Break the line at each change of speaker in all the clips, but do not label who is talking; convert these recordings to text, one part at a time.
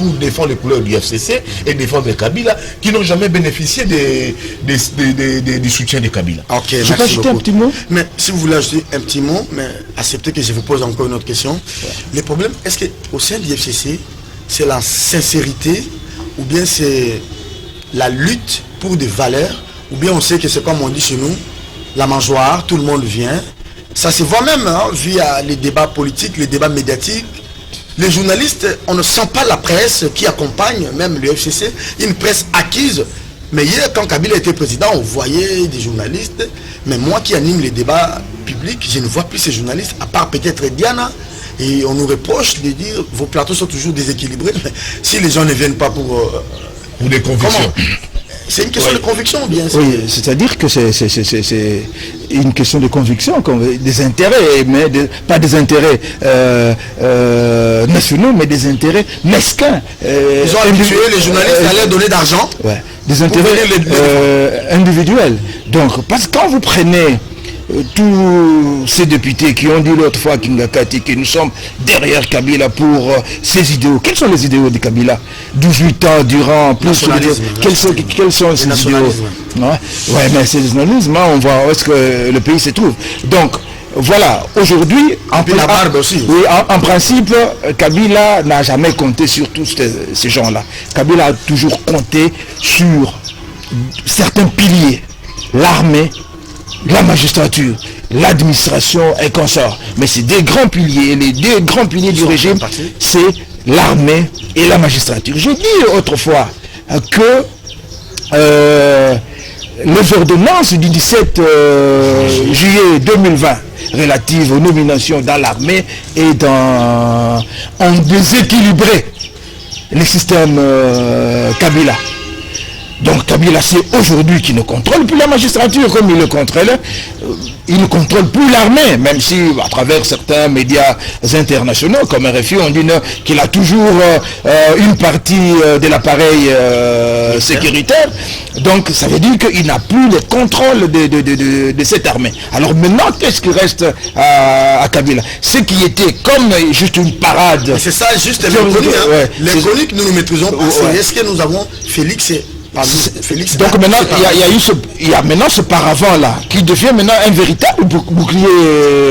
pour défendre les couleurs du FCC et défendre Kabila, qui n'ont jamais bénéficié du soutien de Kabila.
Ok,
je peux ajouter un petit mot.
Mais si vous voulez ajouter un petit mot, mais acceptez que je vous pose encore une autre question. Ouais. Le problème, est-ce qu'au sein du FCC, c'est la sincérité ou bien c'est la lutte pour des valeurs, ou bien on sait que c'est comme on dit chez nous, la mangeoire, tout le monde vient. Ça se voit même via les débats politiques, les débats médiatiques. Les journalistes, on ne sent pas la presse qui accompagne même le FCC, une presse acquise. Mais hier, quand Kabila était président, on voyait des journalistes. Mais moi qui anime les débats publics, je ne vois plus ces journalistes, à part peut-être Diana. Et on nous reproche de dire, vos plateaux sont toujours déséquilibrés. Mais si les gens ne viennent pas pour
des convictions.
C'est une question de conviction, bien sûr.
Oui, c'est-à-dire que c'est une question de conviction, des intérêts, mais pas des intérêts nationaux, mais des intérêts mesquins.
Ils ont habitué les journalistes à leur donner d'argent.
Ouais, des intérêts individuels. Donc, parce que quand vous prenez tous ces députés qui ont dit l'autre fois que nous sommes derrière Kabila pour ses idéaux. Quels sont les idéaux de Kabila? 18 ans durant, plus quels sont ces idéaux? Ouais, mais c'est le nationalisme, on voit où est-ce que le pays se trouve. Donc, voilà, aujourd'hui, en principe, Kabila n'a jamais compté sur tous ces gens-là. Kabila a toujours compté sur certains piliers, l'armée, la magistrature, l'administration et consorts. Mais c'est des grands piliers. Les deux grands piliers du régime, c'est l'armée et la magistrature. J'ai dit autrefois que les ordonnances du 17 juillet 2020 relatives aux nominations dans l'armée et ont déséquilibré le système Kabila. Donc Kabila, c'est aujourd'hui qui ne contrôle plus la magistrature comme il le contrôle. Il ne contrôle plus l'armée, même si à travers certains médias internationaux comme RFI, on dit qu'il a toujours une partie de l'appareil sécuritaire. Donc ça veut dire qu'il n'a plus le contrôle de cette armée. Alors maintenant, qu'est-ce qui reste à Kabila? Ce qui était comme juste une parade.
C'est ça, juste l'inconnu. L'inconnu que nous nous maîtrisons pas. Est-ce que nous avons Félix
donc maintenant, il y a maintenant ce paravent-là, qui devient maintenant un véritable bouclier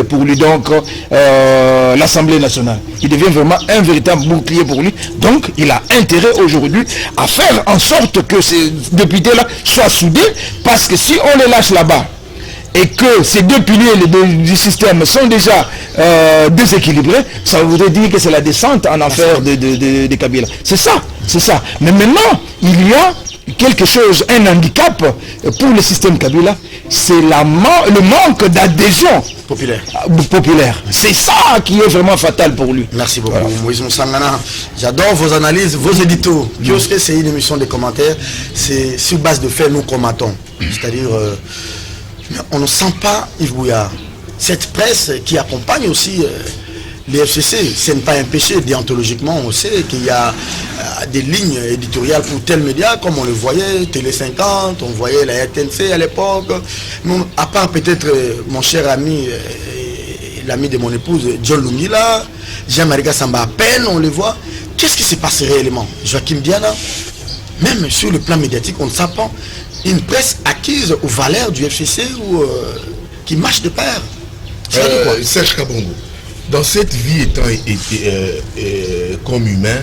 pour lui, donc l'Assemblée nationale. Il devient vraiment un véritable bouclier pour lui. Donc il a intérêt aujourd'hui à faire en sorte que ces députés-là soient soudés, parce que si on les lâche là-bas, et que ces deux piliers du système sont déjà déséquilibrés, ça voudrait dire que c'est la descente en enfer de Kabila. C'est ça. Mais maintenant, il y a quelque chose, un handicap pour le système Kabila, c'est le manque d'adhésion populaire. C'est ça qui est vraiment fatal pour lui.
Merci beaucoup, Moïse Moussangana. J'adore vos analyses, vos éditos. Kiosque, c'est une émission de commentaires. C'est sur base de faits, nous commentons. C'est-à-dire, on ne sent pas Yves Bouillard. Cette presse qui accompagne aussi les FCC, ce n'est pas un péché. Déontologiquement, on sait qu'il y a des lignes éditoriales pour tel média, comme on le voyait, Télé 50, on voyait la RTNC à l'époque. À part peut-être mon cher ami, l'ami de mon épouse, John Lumila, Jean-Marie Samba, à peine on le voit. Qu'est-ce qui s'est passé réellement? Joachim Diana, même sur le plan médiatique, on ne sent pas une presse acquise aux valeurs du FCC ou qui marche de pair.
Serge Kabongo, dans cette vie étant comme humain,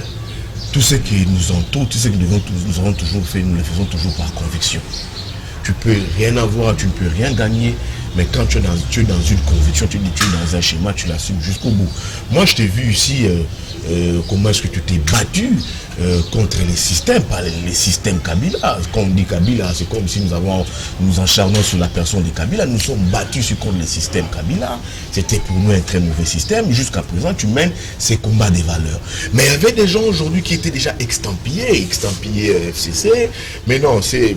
tout ce qui nous entoure, tout ce que nous avons toujours fait, nous le faisons toujours par conviction. Tu peux rien avoir, tu ne peux rien gagner, mais quand tu es dans une conviction, tu es dans un schéma, tu l'assumes jusqu'au bout. Moi, je t'ai vu ici, comment est-ce que tu t'es battu contre les systèmes, pas les systèmes Kabila. Quand on dit Kabila, c'est comme si nous acharnons sur la personne de Kabila. Nous sommes battus contre les systèmes Kabila. C'était pour nous un très mauvais système. Jusqu'à présent, tu mènes ces combats des valeurs. Mais il y avait des gens aujourd'hui qui étaient déjà extampillés FCC. Mais non, c'est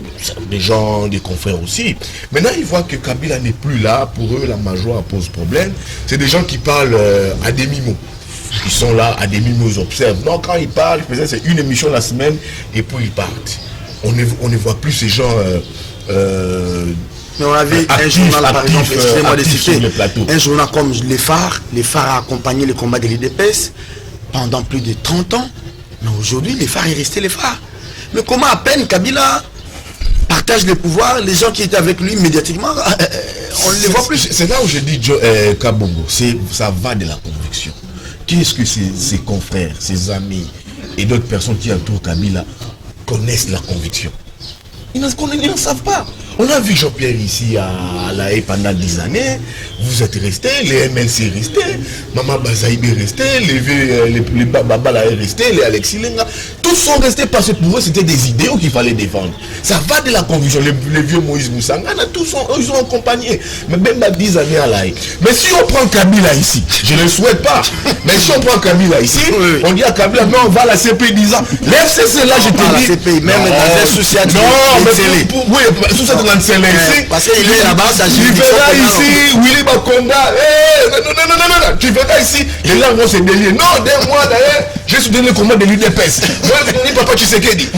des gens, des confrères aussi. Maintenant, ils voient que Kabila n'est plus là. Pour eux, la majorité pose problème. C'est des gens qui parlent à demi-mot. Ils sont là, à demi-mot, ils observent. Non, quand ils parlent, c'est une émission la semaine et puis ils partent. On ne voit plus ces gens.
Mais on a vu un journal, par exemple, excusez-moi de citer, un journal comme Les Phares a accompagné le combat de l'IDPS pendant plus de 30 ans. Mais aujourd'hui, les phares est resté les phares. Mais comment à peine Kabila partage le pouvoir, les gens qui étaient avec lui médiatiquement, on ne les voit plus.
C'est là où je dis Kabongo, ça va de la conviction. Qu'est-ce que ses confrères, ses amis et d'autres personnes qui entourent Kabila connaissent la conviction? Ils n'en savent pas. On a vu Jean-Pierre ici à La Haye pendant 10 années. Vous êtes restés, les MLC restés, Maman Bazaïbe est resté, les Babala est resté, les Alexis Lenga. Tous sont restés parce que pour eux c'était des idéaux qu'il fallait défendre. Ça va de la conviction. Les vieux Moïse Moussangana, ils ont accompagné. Mais même à 10 années à La Haye. Mais si on prend Kabila ici, je ne le souhaite pas. Mais si on prend Kabila ici, on dit à Kabila, mais on va à la CPI 10 ans. L'FCC là, je te dis.
La CPI, même dans un social.
Non, mais oui, sous cette
parce qu'il est là-bas, ça
tu verras ici, Willy Bakonda, non, tu verras ici, les langues vont se délier. Non, d'un mois d'ailleurs, j'ai soutenu le combat de l'UDPS. Moi, je dis Papa Tshisekedi.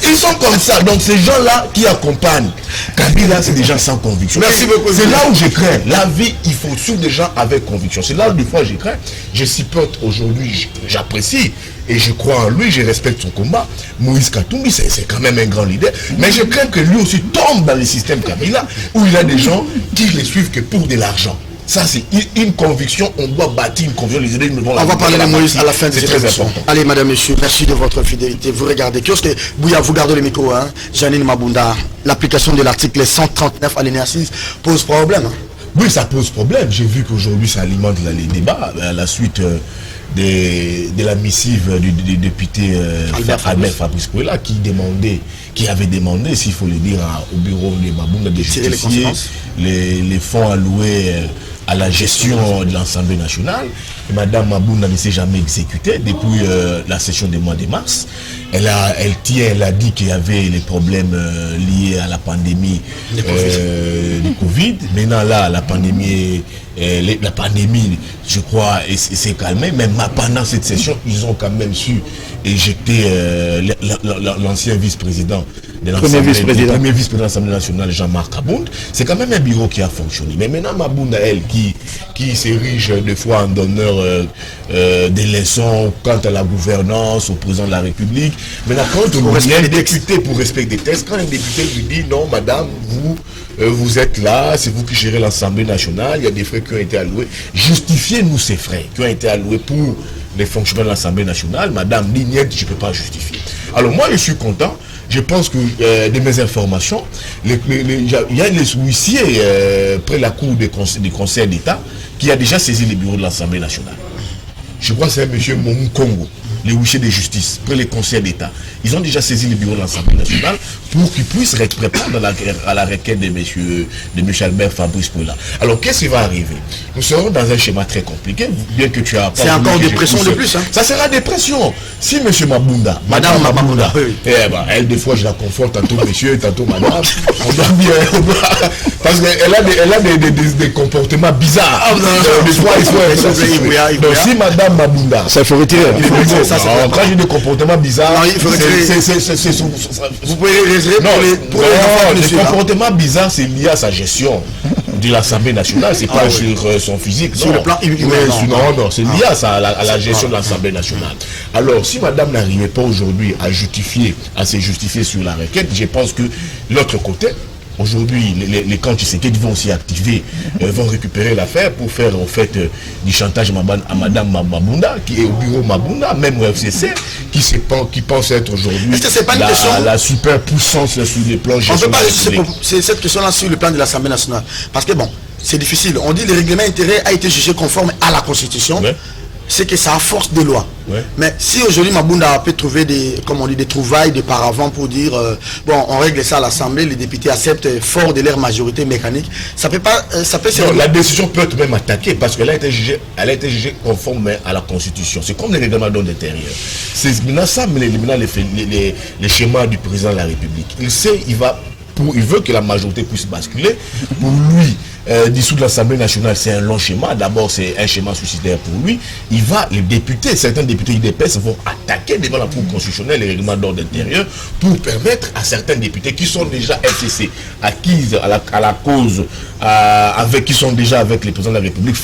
Ils sont comme ça. Donc ces gens-là qui accompagnent Kabila, c'est des gens sans conviction.
Merci beaucoup.
C'est là où je crains. La vie, il faut suivre des gens avec conviction. C'est là où des fois je crains. Je supporte aujourd'hui, j'apprécie. Et je crois en lui, je respecte son combat. Moïse Katumbi, c'est quand même un grand leader. Mais je crains que lui aussi tombe dans le système Kabila, où il y a des gens qui les suivent que pour de l'argent. Ça, c'est une conviction. On doit bâtir une conviction. Les idées,
on va parler de Moïse à la fin de cette émission.
Important.
Allez, madame, monsieur, merci de votre fidélité. Vous regardez. Qu'est-ce que Bouya, vous gardez le micro, hein? Janine Mabunda, l'application de l'article 139 alinéa 6 pose problème. Hein?
Oui, ça pose problème. J'ai vu qu'aujourd'hui, ça alimente les débats à la suite de la missive du député Albert Fabrice Kouela qui avait demandé, s'il faut le dire, au bureau de Mabunda de justifier les fonds alloués à la gestion de l'Assemblée nationale. Et Madame Mabunda ne s'est jamais exécutée depuis la session du mois de mars. Elle a dit qu'il y avait les problèmes liés à la pandémie du Covid. Maintenant là, la pandémie, je crois, s'est calmée. Même pendant cette session, ils ont quand même su éjecter l'ancien vice-président de l'Assemblée, premier vice-président de l'Assemblée nationale, Jean-Marc Abound. C'est quand même un bureau qui a fonctionné. Mais maintenant, Mabunda, elle, qui s'érige des fois en donneur des leçons quant à la gouvernance, au président de la République. Maintenant, quand on est un député pour respecter des textes, quand un député lui dit non, madame, vous êtes là, c'est vous qui gérez l'Assemblée nationale, il y a des frais qui ont été alloués. Justifiez-nous ces frais qui ont été alloués pour les fonctionnaires de l'Assemblée nationale. Madame dit niet, je ne peux pas justifier. Alors moi, je suis content. Je pense que de mes informations, il y a les huissiers près la cour du Conseil d'État qui a déjà saisi les bureaux de l'Assemblée nationale. Je crois que c'est M. Momu Kongo, les huissiers de justice, près le Conseil d'État. Ils ont déjà saisi les bureaux de l'Assemblée nationale pour qu'ils puissent répondre à la requête de M. Albert Fabrice Kouela. Alors, qu'est-ce qui va arriver? Nous serons dans un schéma très compliqué, bien que tu as...
C'est encore des pressions de plus. Hein?
Ça sera des pressions. Si M. Mabunda,
Madame Mabunda, oui.
Elle, des fois, je la confonds, tantôt monsieur, tantôt madame. On doit bien... Parce qu'elle a des comportements bizarres. Donc, si Madame Mabunda...
Ça, il faut retirer.
Quand j'ai des comportements bizarres,
vous pouvez retirer pour
les comportements bizarres, c'est lié à sa gestion de l'Assemblée nationale, c'est pas sur son physique.
Sur le plan humain.
Non, c'est lié à la gestion de l'Assemblée nationale. Alors, si madame n'arrivait pas aujourd'hui à se justifier sur la requête, je pense que l'autre côté, aujourd'hui, les camps Tshisekedi vont aussi activer, vont récupérer l'affaire pour faire en fait du chantage à Madame Mabunda, qui est au bureau Mabunda, même au FCC, qui pense être aujourd'hui la superpuissance sur les plans
gestion. On ne peut pas c'est cette question-là sur le plan de l'Assemblée nationale. Parce que bon, c'est difficile. On dit que le règlement intérieur a été jugé conforme à la Constitution. Ouais. C'est que ça a force de loi. Ouais. Mais si aujourd'hui Mabunda peut trouver des trouvailles de paravent pour dire bon, on règle ça à l'Assemblée, les députés acceptent fort de leur majorité mécanique, ça peut pas
non, la décision peut être même attaquée parce qu'elle a été jugée conforme à la Constitution. C'est comme les règlements d'intérieur. C'est maintenant ça, mais les schémas du président de la République. Il veut que la majorité puisse basculer. Pour lui, dissoudre l'Assemblée nationale, c'est un long schéma. D'abord, c'est un schéma suicidaire pour lui. Certains députés IDPS vont attaquer devant la Cour constitutionnelle les règlements d'ordre intérieur pour permettre à certains députés qui sont déjà FCC, acquises à la cause, qui sont déjà avec les présidents de la République,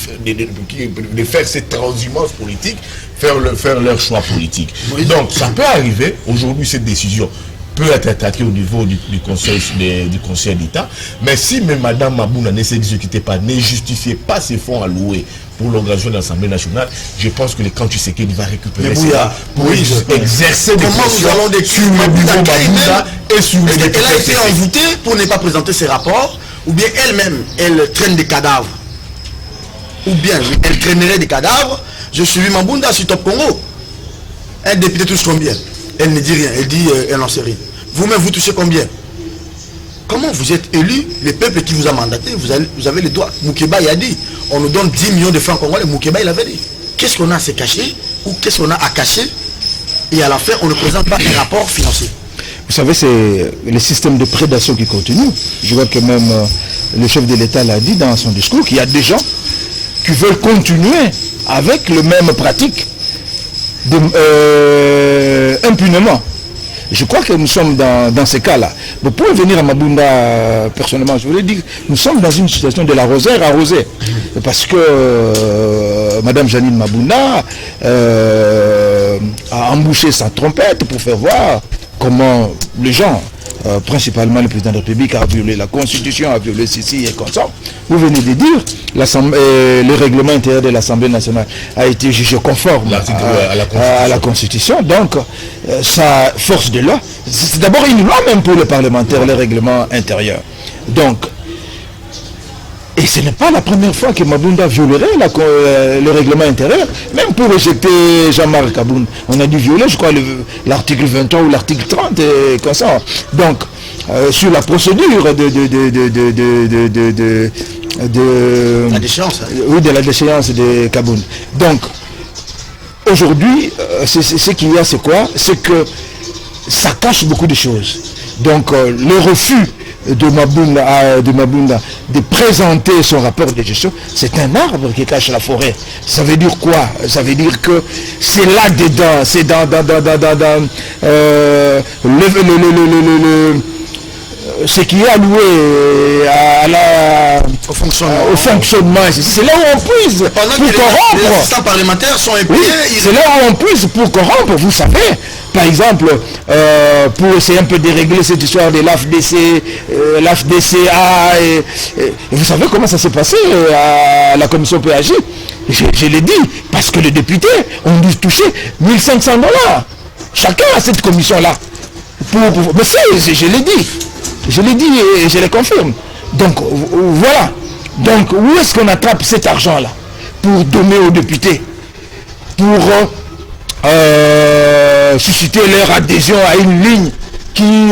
de faire cette transhumance politique, faire leur choix politique. Oui. Donc ça peut arriver, aujourd'hui cette décision peut être attaquée au niveau du conseil d'État, mais si même Madame Mabouna ne s'exécutait pas, ne justifiait pas ses fonds alloués pour l'organisation de l'Assemblée nationale, je pense que le camp Tshisekedi va récupérer ça pour exercer des pressions sur le bureau Mabouna et sur les députés.
Elle a été envoûtée pour ne pas présenter ses rapports, ou bien elle-même, elle traîne des cadavres, ou bien elle traînerait des cadavres. Je suis Mabounda sur Top Congo. Un député touche combien? Elle ne dit rien, elle dit elle n'en sait rien. Vous-même vous touchez combien? Comment vous êtes élu? Le peuple qui vous a mandaté, vous avez les droits. Moukeba il a dit, on nous donne 10 millions de francs congolais. Moukeba il avait dit, qu'est-ce qu'on a à se cacher ou qu'est-ce qu'on a à cacher? Et à la fin on ne présente pas un rapport financier.
Vous savez, c'est le système de prédation qui continue. Je vois que même le chef de l'État l'a dit dans son discours, qu'il y a des gens qui veulent continuer avec le même pratique impunément. Je crois que nous sommes dans ces cas-là. Mais pour venir à Mabounda, personnellement, je voulais dire, nous sommes dans une situation de l'arroseur arrosé. Parce que Madame Janine Mabounda a embouché sa trompette pour faire voir comment les gens, principalement le président de la République, a violé la Constitution, a violé ceci et comme ça. Vous venez de dire, le règlement intérieur de l'Assemblée nationale a été jugé conforme à la Constitution. Donc, ça force de loi. C'est d'abord une loi même pour les parlementaires, le règlement intérieur. Donc, et ce n'est pas la première fois que Mabounda violerait le règlement intérieur. Même pour rejeter Jean-Marc Aboun, on a dû violer, je crois, l'article 23 ou l'article 30, et comme ça. Donc, sur la procédure
la déchéance.
Oui, de la déchéance de Kaboun. Donc, aujourd'hui, ce qu'il y a, c'est quoi? C'est que ça cache beaucoup de choses. Donc, le refus de Mabounda de présenter son rapport de gestion, c'est un arbre qui cache la forêt. Ça veut dire quoi? Ça veut dire que c'est là-dedans, c'est dans ce qui est alloué au fonctionnement. C'est là où on puise pour corrompre.
Les assistants parlementaires sont impliqués.
Oui, c'est là où on puise pour corrompre, vous savez. Par exemple, pour essayer un peu de régler cette histoire de l'AFDC, l'AFDCA, et vous savez comment ça s'est passé à la commission PAG? Je l'ai dit, parce que les députés ont dû toucher 1500 $. Chacun à cette commission-là. Mais je l'ai dit. Je l'ai dit et je le confirme. Donc, voilà. Donc, où est-ce qu'on attrape cet argent-là pour donner aux députés? Pour susciter leur adhésion à une ligne qui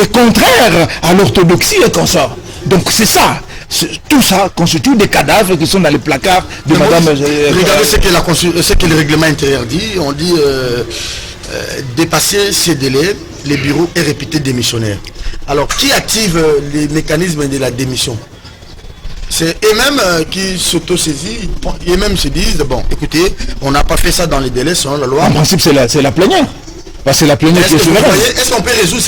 est contraire à l'orthodoxie et qu'on sort. Donc c'est ça. Tout ça constitue des cadavres qui sont dans les placards de Madame...
Regardez ce que le règlement intérieur dit. On dit dépasser ces délais, les bureaux est réputé démissionnaire. Alors qui active les mécanismes de la démission? C'est eux-mêmes qui s'auto-saisissent et même se disent, bon, écoutez, on n'a pas fait ça dans les délais selon la loi.
En principe, c'est la plénière. Parce que c'est la plénière qui est souveraine.
Est-ce qu'on peut résoudre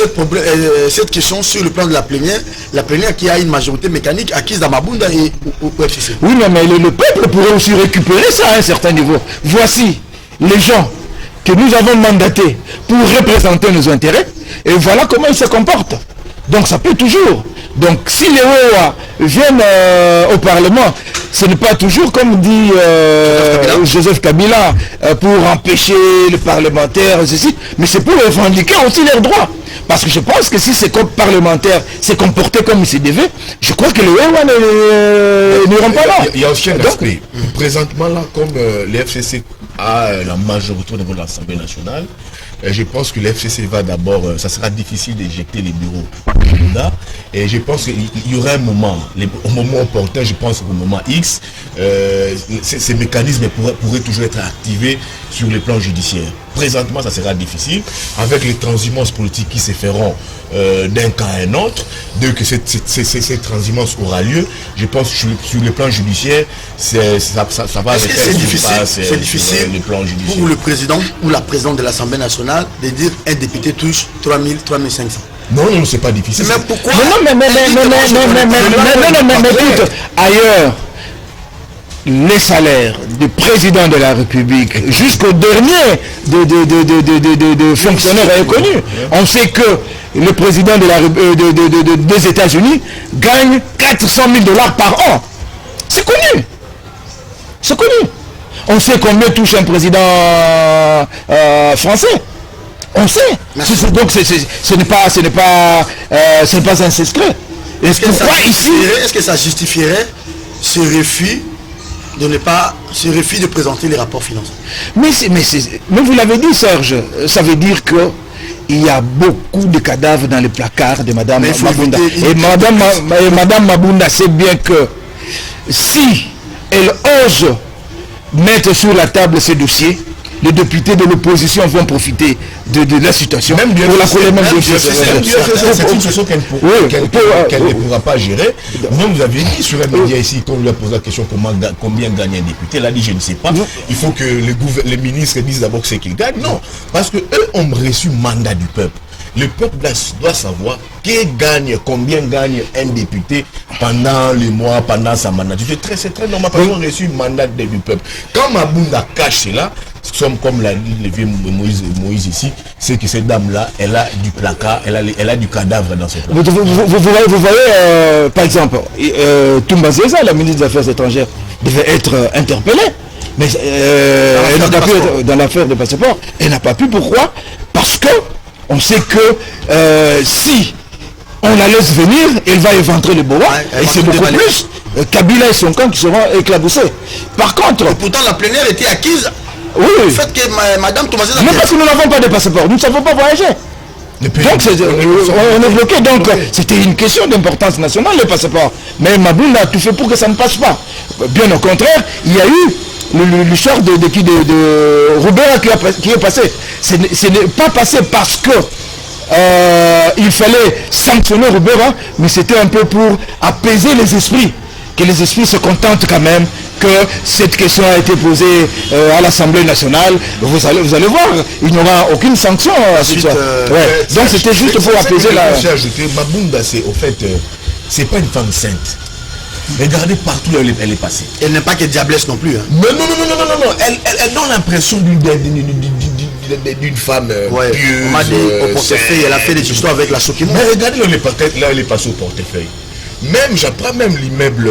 cette question sur le plan de la plénière qui a une majorité mécanique acquise dans Mabounda et au FCC?
Oui, mais le peuple pourrait aussi récupérer ça à un certain niveau. Voici les gens que nous avons mandatés pour représenter nos intérêts et voilà comment ils se comportent. Donc ça peut toujours. Donc si les OA viennent au Parlement, ce n'est pas toujours comme dit Joseph Kabila pour empêcher les parlementaires, ceci, mais c'est pour revendiquer aussi leurs droits. Parce que je pense que si ces parlementaires se comportaient comme ils se devaient, je crois que les OA n'iront pas là.
Il y a aussi un aspect. Présentement là, comme les FCC a la majorité au niveau de l'Assemblée nationale, je pense que l'FCC va d'abord, ça sera difficile d'éjecter les bureaux et je pense qu'il y aura un moment, au moment opportun, je pense au moment X, ces mécanismes pourraient toujours être activés sur le plan judiciaire. Présentement, ça sera difficile, avec les transhumances politiques qui se feront d'un cas à un autre. Dès que cette transhumance aura lieu, je pense que sur le plan judiciaire, ça va
être difficile
le plan judiciaire.
Pour le président ou la présidente de l'Assemblée nationale de dire un député touche 3000, 3500.
Non, c'est pas difficile.
Mais pourquoi?
Mais écoute, ailleurs, les salaires du président de la République jusqu'au dernier de fonctionnaires reconnus. On sait que le président des États-Unis gagne 400 000 $ par an. C'est connu. C'est connu. On sait combien touche un président français. On sait. Donc ce n'est pas un secret.
Est-ce que ça justifierait ce refus de présenter les rapports financiers?
Mais vous l'avez dit, Serge, ça veut dire que il y a beaucoup de cadavres dans les placards de Madame Mabunda. Et Madame Mabunda sait bien que si elle ose mettre sur la table ces dossiers, les députés de l'opposition vont profiter de la situation.
Même Dieu, c'est une situation qu'elle ne pourra pas gérer. Vous avez dit sur un média ici, quand on lui a posé la question combien gagne un député, elle a dit je ne sais pas. Il faut que les ministres disent d'abord ce qu'ils gagnent. Non, parce qu'eux ont reçu mandat du peuple. Le peuple doit savoir combien gagne un député pendant les mois, pendant sa mandat. C'est très normal parce qu'on a reçu le mandat du peuple. Quand Mabunda cache cela, comme l'a dit le vieux Moïse ici, c'est que cette dame-là, elle a du placard, elle a du cadavre dans son placard.
Vous voyez, par exemple, Toumba Zeza, la ministre des Affaires étrangères, devait être interpellée. Mais elle n'a pas pu dans l'affaire de passeport. Elle n'a pas pu. Pourquoi? Parce que on sait que si on la laisse venir, elle va éventrer le bois. Et c'est beaucoup plus. Kabila et son camp qui seront éclaboussés. Par contre...
Et pourtant, la plénière était acquise.
Oui.
Le fait que Madame Thomas...
Mais parce que nous n'avons pas de passeport. Nous ne savons pas voyager. Donc on est bloqué. Donc c'était une question d'importance nationale, le passeport. Mais Mabunda a tout fait pour que ça ne passe pas. Bien au contraire, il y a eu l'histoire de Roubera qui est passé. Ce n'est pas passé parce que il fallait sanctionner Roubera, mais c'était un peu pour apaiser les esprits. Que les esprits se contentent quand même que cette question a été posée à l'Assemblée nationale. Vous allez voir, il n'y aura aucune sanction à ce soir. Donc c'était juste pour apaiser la...
Mabunda, c'est au fait, c'est pas une femme sainte. Regardez partout où elle est passée.
Elle n'est pas que diablesse non plus. Hein.
Mais non. Elle donne l'impression d'une femme pieuse.
On m'a dit au portefeuille, elle a fait des histoires avec la Sokimo.
Mais regardez là, elle est passée au portefeuille. Même, j'apprends même l'immeuble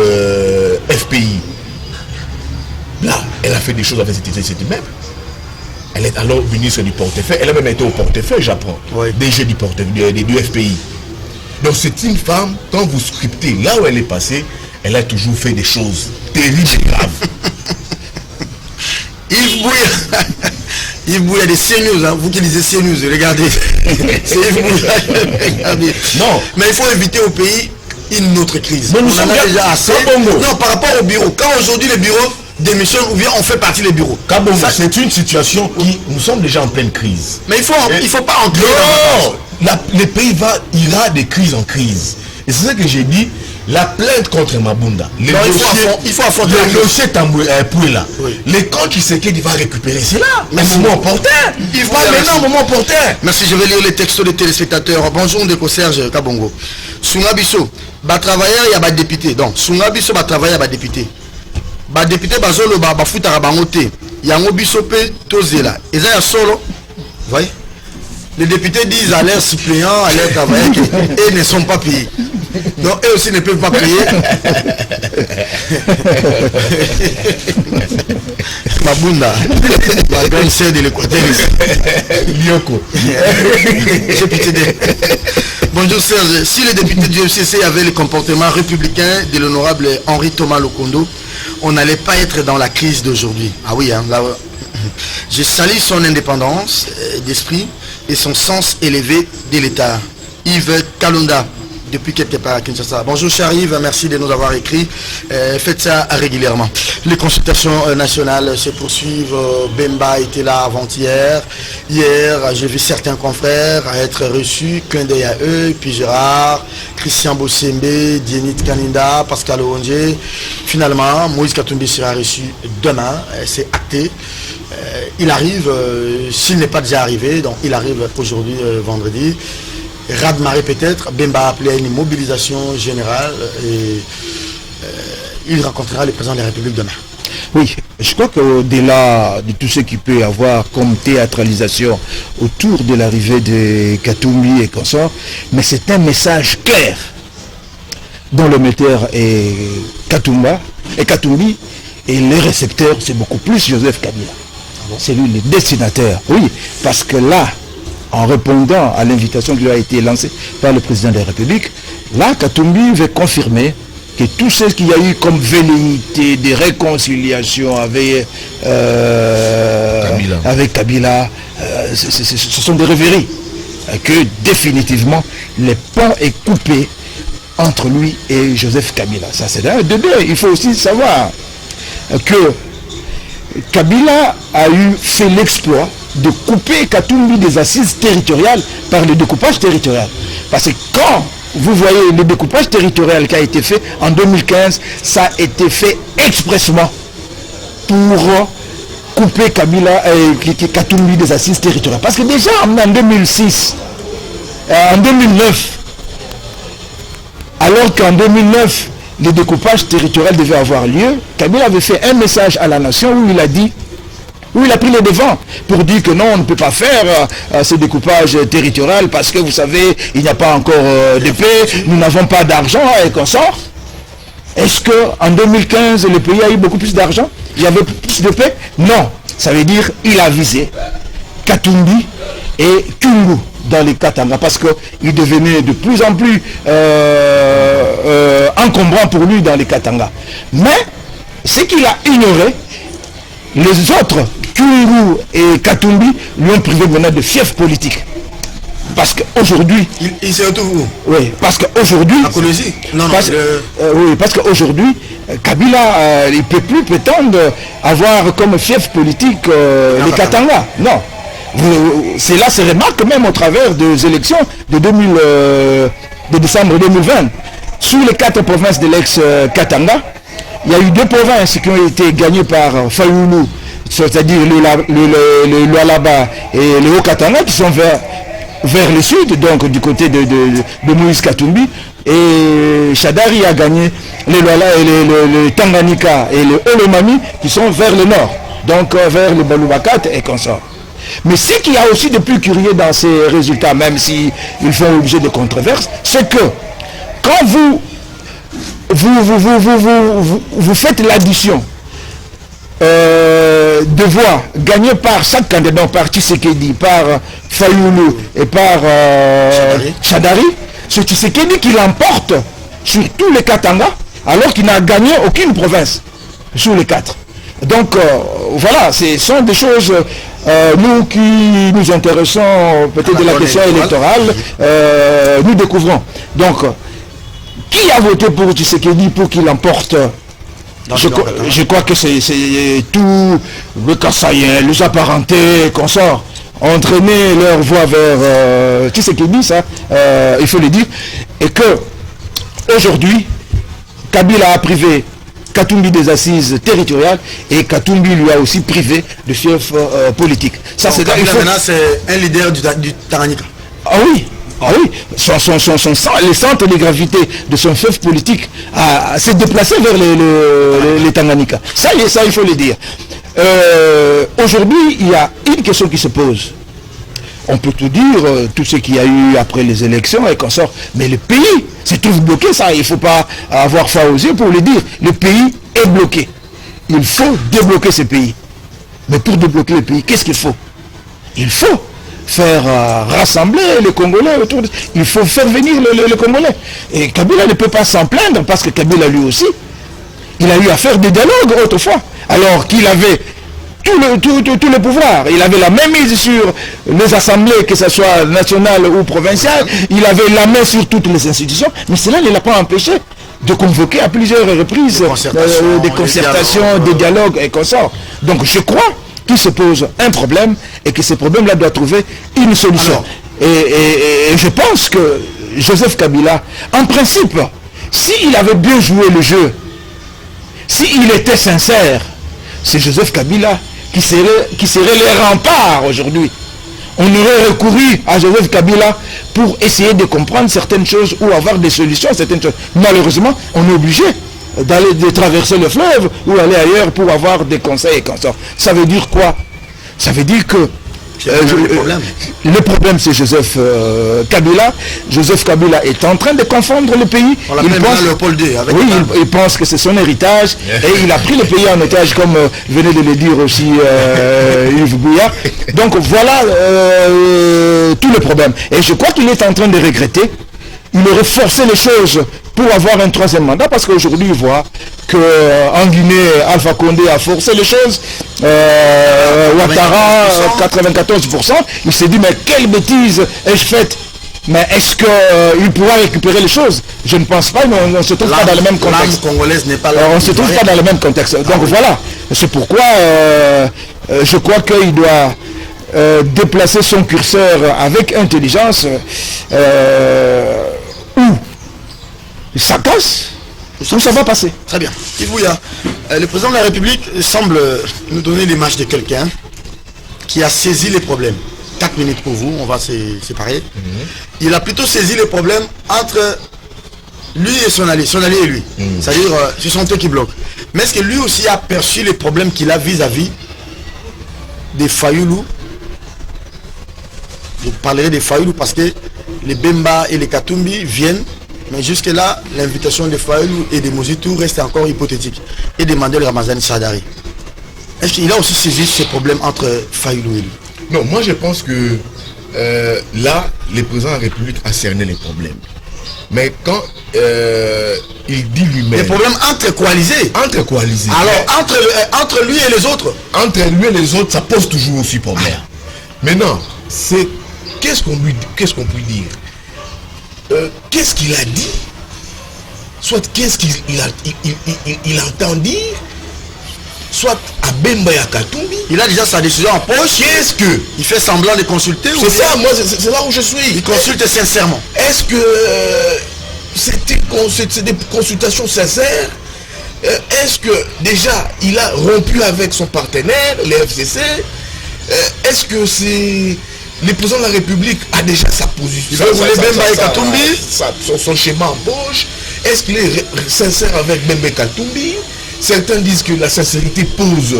FPI. Là, elle a fait des choses avec cet immeuble. Elle est alors ministre du portefeuille. Elle a même été au portefeuille, j'apprends. DG du portefeuille, du FPI. Donc c'est une femme, quand vous scriptez là où elle est passée, elle a toujours fait des choses terribles et graves.
Yves Bouya des CNews, hein. Vous qui lisez CNews, regardez. C'est Yves Bouya. Regardez. Non. Mais il faut éviter au pays une autre crise.
On en a déjà assez.
Non, par rapport au bureau. Quand aujourd'hui les bureaux démissionnent ou bien on fait partie des bureaux.
C'est une situation qui, nous sommes déjà en pleine crise.
Mais il faut pas entrer.
Non, le pays ira de crise en crise. Et c'est ça que j'ai dit. La plainte contre Mabunda,
il faut affronter
le dossier Tamboué-là. Les comptes qui se qu'il va récupérer, c'est là. Mais moment opportun. Il va maintenant au moment opportun.
Merci, je vais lire les textos des téléspectateurs. Bonjour, Ndeko Serge Kabongo. Sungabiso, ba travailleur, il y a ba député. Donc, Sungabiso, ba travailleur, ba député. Ba député, ba zolo, ba foutara, ba ngote. Yango biso pe tozela. Et ça, il y a solo. Vous voyez? Les députés disent à leurs suppléants, à leurs travailleurs qu'ils ne sont pas payés. Donc eux aussi ne peuvent pas payer. Mabunda, la grande sœur de l'Équateur.
Lyoko.
Bonjour Serge. Si les députés du FCC avaient le comportement républicain de l'honorable Henri Thomas Lokondo, on n'allait pas être dans la crise d'aujourd'hui. Ah oui, hein, là, je salue son indépendance d'esprit et son sens élevé de l'État. Yves Kalunda, depuis quelque part à Kinshasa. Bonjour cher Yves, merci de nous avoir écrit. Faites ça régulièrement. Les consultations nationales se poursuivent. Bemba était là avant-hier. Hier, j'ai vu certains confrères être reçus. Clin d'œil à eux. Puis Gérard, Christian Bossembe, Dienit Kaninda, Pascal Oronje. Finalement, Moïse Katumbi sera reçu demain. C'est acté. Il arrive, s'il n'est pas déjà arrivé, donc il arrive aujourd'hui, vendredi. Radmaré peut-être, Bemba a appelé à une mobilisation générale et il rencontrera le président de la République demain.
Oui, je crois qu'au-delà de tout ce qu'il peut y avoir comme théâtralisation autour de l'arrivée de Katumbi et consorts, mais c'est un message clair dont le metteur est Katumbi, et le récepteur, c'est beaucoup plus Joseph Kabila. C'est lui le destinataire. Oui, parce que là, en répondant à l'invitation qui lui a été lancée par le président de la République, là, Katumbi veut confirmer que tout ce qu'il y a eu comme velléité de réconciliation avec Kabila, ce sont des rêveries. Que définitivement, le pont est coupé entre lui et Joseph Kabila. Ça, c'est d'un. De deux, il faut aussi savoir que Kabila a fait l'exploit de couper Katumbi des assises territoriales par le découpage territorial. Parce que quand vous voyez le découpage territorial qui a été fait en 2015, ça a été fait expressément pour couper Katumbi des assises territoriales. Parce que déjà en 2006, en 2009, alors qu'en 2009, le découpage territorial devait avoir lieu, Kabila avait fait un message à la nation où il a dit, où il a pris les devants pour dire que non, on ne peut pas faire ce découpage territorial parce que vous savez, il n'y a pas encore de paix, nous n'avons pas d'argent et consorts. Est-ce qu'en 2015, le pays a eu beaucoup plus d'argent? Il y avait plus de paix? Non. Ça veut dire qu'il a visé Katumbi et Kungu dans les Katanga parce qu'il devenait de plus en plus encombrant pour lui dans les Katanga. Mais ce qu'il a ignoré, les autres, Kungu et Katumbi, lui ont privé maintenant de fief politique. Parce qu'aujourd'hui...
Il s'est retrouvé où?
Oui, parce qu'aujourd'hui...
À Colosie? Non, non.
Oui, parce qu'aujourd'hui, Kabila, il ne peut plus prétendre avoir comme fief politique les Katanga. Non. Cela se remarque même au travers des élections de décembre 2020. Sur les 4 provinces de l'ex-Katanga, il y a eu 2 provinces qui ont été gagnées par Fayoulou, c'est-à-dire le Lualaba et le Haut-Katanga, qui sont vers le sud, donc du côté de Moïse Katumbi. Et Chadari a gagné le Tanganyika et le Olomami, qui sont vers le nord, donc vers le Baloubakat et consorts. Mais ce qu'il y a aussi de plus curieux dans ces résultats, même s'ils font l'objet de controverses, c'est que quand vous faites l'addition de voix gagnées par chaque candidat, par Tshisekedi, par Fayoulou et par Chadari, c'est Tshisekedi qui l'emporte sur tous les Katanga, alors qu'il n'a gagné aucune province sur les 4. Donc voilà, ce sont des choses, nous qui nous intéressons peut-être de la question électorale, nous découvrons. Donc, qui a voté pour Tshisekedi pour qu'il emporte? Je crois que c'est tout le Kassaïen, les apparentés, consorts, ont entraîné leur voix vers Tshisekedi, ça, il faut le dire, et que aujourd'hui, Kabila a privé Katumbi des assises territoriales et Katumbi lui a aussi privé de chef politique. Ça, c'est
maintenant c'est un leader du Tanganyika.
Ah oui. Ah oui, les centres de gravité de son chef politique s'est déplacé vers les Tanganyika. Ça, il faut le dire. Aujourd'hui, il y a une question qui se pose. On peut tout dire, tout ce qu'il y a eu après les élections et consorts, mais le pays se trouve bloqué, ça, il ne faut pas avoir foi aux yeux pour le dire. Le pays est bloqué. Il faut débloquer ce pays. Mais pour débloquer le pays, qu'est-ce qu'il faut? Il faut faire rassembler les Congolais autour de... Il faut faire venir les Congolais. Et Kabila ne peut pas s'en plaindre parce que Kabila lui aussi, il a eu à faire des dialogues autrefois, alors qu'il avait tout le pouvoir. Il avait la même mise sur les assemblées, que ce soit nationales ou provinciales. Il avait la main sur toutes les institutions, mais cela ne l'a pas empêché de convoquer à plusieurs reprises des concertations, des dialogues et consorts. Donc je crois qu'il se pose un problème et que ce problème-là doit trouver une solution. Et je pense que Joseph Kabila, en principe, s'il avait bien joué le jeu, s'il était sincère, c'est Joseph Kabila qui serait les remparts aujourd'hui. On aurait recouru à Joseph Kabila pour essayer de comprendre certaines choses ou avoir des solutions à certaines choses. Malheureusement, on est obligé de traverser le fleuve ou aller ailleurs pour avoir des conseils et consorts. Ça veut dire quoi? Ça veut dire que le problème c'est Joseph Kabila. Joseph Kabila est en train de confondre le pays. Il pense que c'est son héritage et il a pris le pays en otage, comme venait de le dire aussi Yves Bouya. Donc voilà tout le problème. Et je crois qu'il est en train de regretter. Il aurait forcé les choses pour avoir un troisième mandat, parce qu'aujourd'hui il voit qu'en Guinée, Alpha Condé a forcé les choses, Ouattara 94%, il s'est dit mais quelle bêtise ai-je faite? Mais est-ce qu'il pourra récupérer les choses? Je ne pense pas, mais on ne se trouve pas dans le même contexte.
Congolaise n'est pas là.
On ne se trouve pas dans le même contexte. Donc voilà, c'est pourquoi je crois qu'il doit déplacer son curseur avec intelligence où ça casse, où ça va passer.
Très bien. Kivouya, le président de la République semble nous donner l'image de quelqu'un qui a saisi les problèmes. 4 minutes pour vous, on va se séparer. Il a plutôt saisi les problèmes entre lui et son allié et lui. C'est-à-dire, ce sont eux qui bloquent. Mais est-ce que lui aussi a perçu les problèmes qu'il a vis-à-vis des Fayoulou? Je parlerai des Fayoulou parce que les Bemba et les Katumbi viennent, mais jusque-là, l'invitation des Fayoulou et des Mouzitou reste encore hypothétique. Et demander le Ramazan Sadari. Est-ce qu'il a aussi saisi ces problèmes entre Fayoulou et lui?
Non, moi je pense que là, le président de la République a cerné les problèmes. Mais quand il dit lui-même...
Les problèmes entre coalisés.
Entre coalisés.
Alors, entre lui et les autres.
Entre lui et les autres, ça pose toujours aussi problème. Maintenant, c'est... Qu'est-ce qu'on peut dire? Qu'est-ce qu'il a dit? Soit qu'est-ce qu'il entend dire? Soit à Bemba et à Katumbi.
Il a déjà sa décision en poche.
Qu'est-ce que...
Il fait semblant de consulter.
C'est ça, moi, c'est là où je suis.
Il consulte sincèrement.
Est-ce que c'est des consultations sincères? Est-ce que déjà il a rompu avec son partenaire, les FCC? Est-ce que c'est... Le président de la République a déjà sa position, son schéma en poche? Est-ce qu'il est sincère avec Bemba Katumbi? Certains disent que la sincérité pose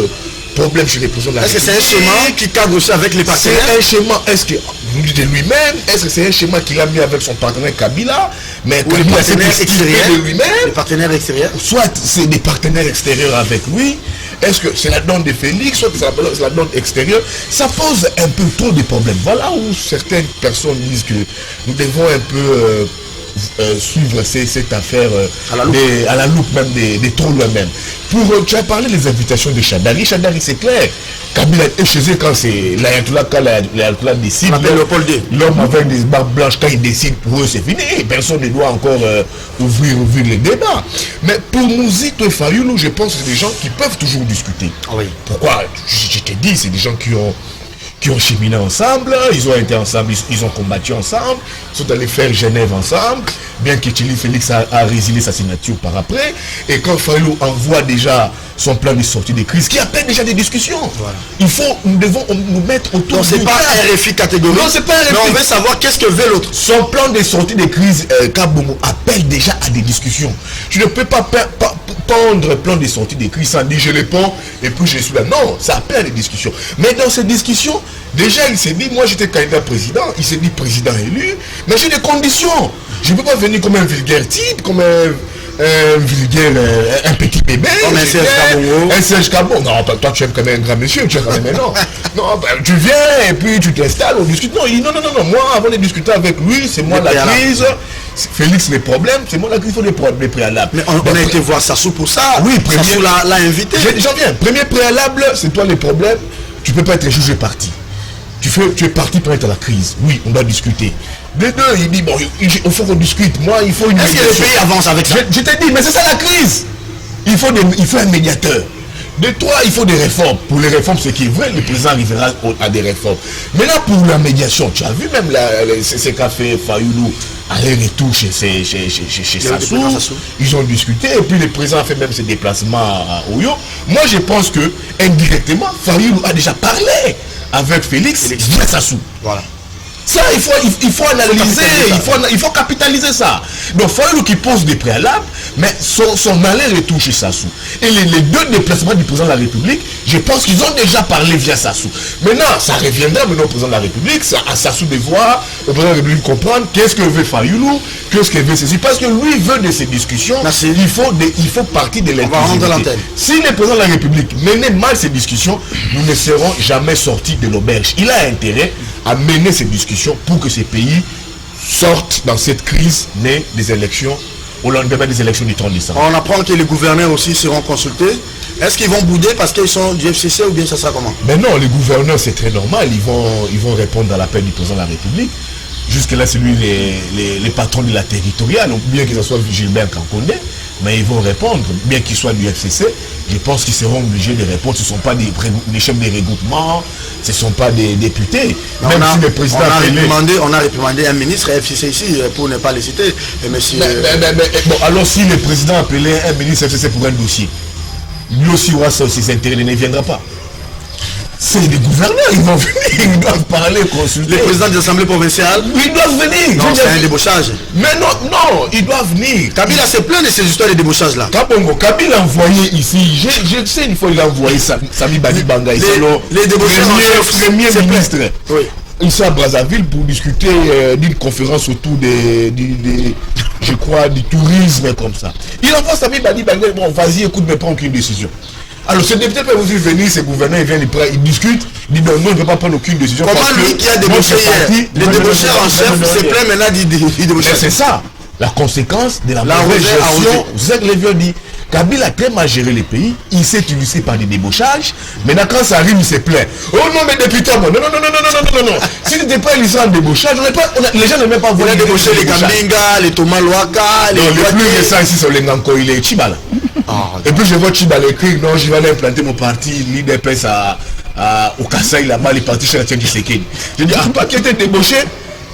problème chez les présidents de la République.
Est-ce que c'est un schéma qui cadre aussi avec les partenaires?
C'est un schéma, est-ce que vous dites de lui-même? Est-ce que c'est un schéma qu'il a mis avec son partenaire Kabila? Mais
ou les partenaires extérieurs
de lui-même?
Les partenaires extérieurs?
Soit c'est des partenaires extérieurs avec lui. Est-ce que c'est la donne de Félix, soit c'est la donne extérieure? Ça pose un peu trop de problèmes. Voilà où certaines personnes disent que nous devons un peu suivre cette affaire à la loupe même des trolls eux-mêmes. Tu as parlé des invitations de Chadari. Chadari, c'est clair. Kabila est chez eux quand c'est l'Ayatollah décide. L'homme avec des barbes blanches, quand il décide, pour eux c'est fini. Personne ne doit encore ouvrir les débats. Mais pour Mouzito et Fayoulou, je pense que c'est des gens qui peuvent toujours discuter.
Oui.
Pourquoi? Je te dis, c'est des gens qui ont cheminé ensemble, ils ont été ensemble, ils ont combattu ensemble, ils sont allés faire Genève ensemble, bien que Thierry Félix a résilié sa signature par après, et quand Fayoulou envoie déjà son plan de sortie des crises, qui appelle déjà des discussions. Voilà. Nous devons nous mettre autour de...
Non, c'est pas un RFI catégorique.
Non, c'est pas un RFI.
Mais on veut savoir qu'est-ce que veut l'autre.
Son plan de sortie des crises, Kabongo, appelle déjà à des discussions. Tu ne peux pas pendre plan de sortie des crises sans dire je les pends et puis je suis là. Non, ça appelle à des discussions. Mais dans ces discussions, déjà il s'est dit, moi j'étais candidat président, il s'est dit président élu, mais j'ai des conditions. Je ne peux pas venir comme un vulgaire type, comme un petit bébé, un Serge Kabongo. Non, toi tu es quand même un grand monsieur, tu es quand même non. Non, tu viens et puis tu t'installes, on discute. Non, il dit non, moi avant de discuter avec lui, c'est moi la crise. Félix les problèmes, c'est moi la crise, il faut les préalables.
Mais on a été voir Sassou pour ça.
Oui,
Sassou l'a invité.
J'en viens. Premier préalable, c'est toi les problèmes, tu ne peux pas être jugé parti. Tu es parti pour être à la crise. Oui, on doit discuter. Les deux, il dit, bon, il faut qu'on discute. Moi, il faut une médiation.
Est-ce que le pays avance avec ça?
Je t'ai dit, mais c'est ça la crise. Il faut un médiateur. De toi, il faut des réformes. Pour les réformes, ce qui est vrai, le président arrivera à des réformes. Maintenant, pour la médiation, tu as vu même ce qu'a fait Fayoulou aller-retour chez Sassou. Ils ont discuté et puis le président a fait même ses déplacements à Oyo. Moi, je pense que indirectement, Fayoulou a déjà parlé avec Félix via Sassou.
Voilà.
Ça, il faut analyser, il faut capitaliser ça. Donc, Fayoulou qui pose des préalables, mais son malheur est chez Sassou. Et les deux déplacements du président de la République, je pense qu'ils ont déjà parlé via Sassou. Maintenant, ça reviendra maintenant au président de la République, à Sassou de voir, au président de la République comprendre qu'est-ce que veut Fayoulou, qu'est-ce que veut ceci. Parce que lui veut de ces discussions, il faut partir de l'inclusivité. Si le président de la République menait mal ces discussions, nous ne serons jamais sortis de l'auberge. Il a intérêt à mener ces discussions pour que ces pays sortent dans cette crise née des élections, au lendemain des élections du 30 décembre.
On apprend que les gouverneurs aussi seront consultés. Est-ce qu'ils vont bouder parce qu'ils sont du FCC ou bien ça sera comment?
Mais non, les gouverneurs c'est très normal, ils vont répondre à l'appel du président de la République. Jusque-là, c'est lui les patrons de la territoriale, bien que ce soit Gilbert Kankonde, mais ils vont répondre, bien qu'ils soient du FCC, je pense qu'ils seront obligés de répondre. Ce ne sont pas des chefs de regroupement, ce ne sont pas des députés. Même si le président
on a réprimandé un ministre FCC ici, pour ne pas le citer.
Bon, alors si le président appelait un ministre FCC pour un dossier, lui aussi aura ses intérêts, il ne viendra pas. C'est les gouverneurs, ils vont venir, ils doivent parler, consulter.
Les présidents de l'Assemblée provinciale,
ils doivent venir.
Non, c'est un débauchage.
Mais non, ils doivent venir.
Kabila s'est plaint de ces histoires de débauchage là.
Kabila a envoyé ici, je sais une fois il a envoyé Sami Badi Banga,
les débaucheurs
premier ministre. Oui. Ici à Brazzaville pour discuter d'une conférence autour je crois, du tourisme comme ça. Il envoie Sami Badi Banga, bon vas-y écoute, mais prends aucune décision. Alors ce député peut aussi venir, ces gouverneurs, ils viennent, ils discutent, ils disent non, on ne peut pas prendre aucune décision.
Comment lui qui a débauché hier, les débaucheurs en chef se plaint maintenant du débauchage.
C'est ça, la conséquence de la mauvaise gestion. C'est ça que les vieux disent. Kabila a très mal géré les pays, il s'est utilisé par des débauchages, maintenant quand ça arrive, il se plaint. Oh non, mais député, non. Si tu n'étais pas élisé en débauchage, les gens ne même pas voir.
Il a débauché les Gambinga, les Thomas Loaka,
les plus récents ici sont les Nganko, il est Chibala. Et puis je vois Chibala écrire, non, je vais aller implanter mon parti, l'IDPS au Kassai, là-bas, les partis chez la Tshisekedi. Je dis, pas qui était débauché.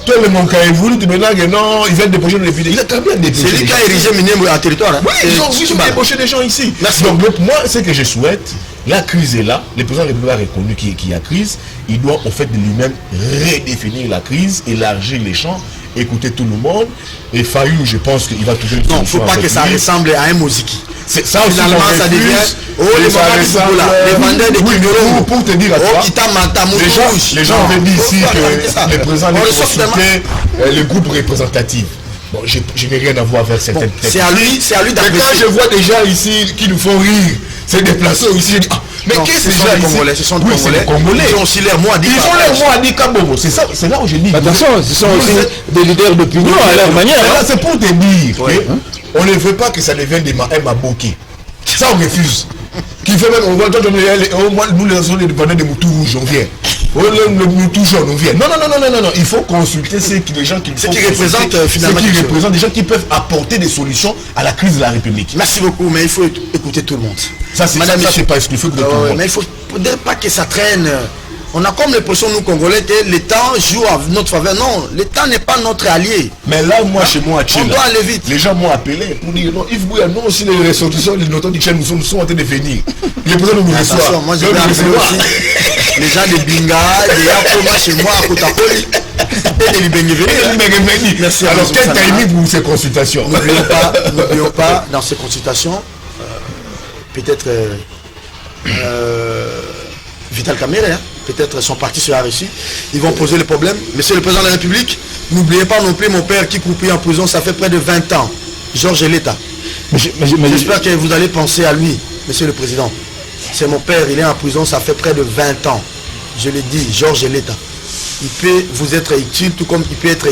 Le manque à évoluer, maintenant, non, il vient débaucher les filles. Il a très bien débauché.
C'est lui qui a érigé Minembwe en territoire. Hein?
Oui, ils ont débauché des gens ici. Merci. Donc, moi, ce que je souhaite, la crise est là. Le président de la République a reconnu qu'il y a crise. Il doit, en fait, de lui-même redéfinir la crise, élargir les champs, écouter tout le monde. Et Fayoulou, je pense qu'il va trouver une solution.
Non, il ne faut pas que ça ressemble à un Moziki.
C'est ça aussi.
Finalement, ça devient. Oh, les vendeurs de Kimero.
Pour te dire à toi, les gens avaient dit ici que le président allait consulter les groupes représentatifs. Bon, je n'ai rien à voir avec certaines têtes.
C'est à lui d'apprécier.
Mais quand je vois des gens ici qui nous font rire, c'est déplacés ici, je dis, mais qu'est-ce que c'est ça Congolais?
Ce sont des Congolais. Ils ont aussi leur mot à dire.
Ils ont leur mot à dire Kabobo. C'est là où je dis.
Attention, ce sont aussi des leaders d'opinion à leur manière.
C'est pour te dire qu'on ne veut pas que ça devienne des Maboki. Ça on refuse. Qui fait même, nous les autres les vendeurs de moutons rouges, on vient. Le mouton jaune, on vient. Non, il faut consulter les gens qui
représentent finalement.
Ceux qui représentent des gens qui peuvent apporter des solutions à la crise de la République.
Merci beaucoup, mais il faut écouter tout le monde.
Ça c'est pas exclusif de tout le monde.
Mais il ne faudrait pas que ça traîne. On a comme l'impression, nous Congolais, que le temps joue à notre faveur. Non, le temps n'est pas notre allié.
Mais là, moi, chez moi, à Tchèque,
on doit aller vite.
Les gens m'ont appelé pour dire non, Yves Bouya, nous aussi, les ressortissants, les notants du Tchèque, nous sommes en train de venir. Les présidents nous reçoivent.
Moi, je vais appeler aussi les gens de Binga, des Yakoma chez moi, à Kotakoli, et de Libengeveni.
Merci. Alors, quel timing pour ces consultations?
N'oublions pas, dans ces consultations, peut-être Vital Kamerhe, peut-être son parti sera réussi. Ils vont poser le problème. Monsieur le président de la République, n'oubliez pas non plus mon père qui croupit en prison, ça fait près de 20 ans. Georges Eleta. J'espère que vous allez penser à lui, monsieur le président. C'est mon père, il est en prison, ça fait près de 20 ans. Je l'ai dit, Georges Eleta. Il peut vous être utile, tout comme il peut être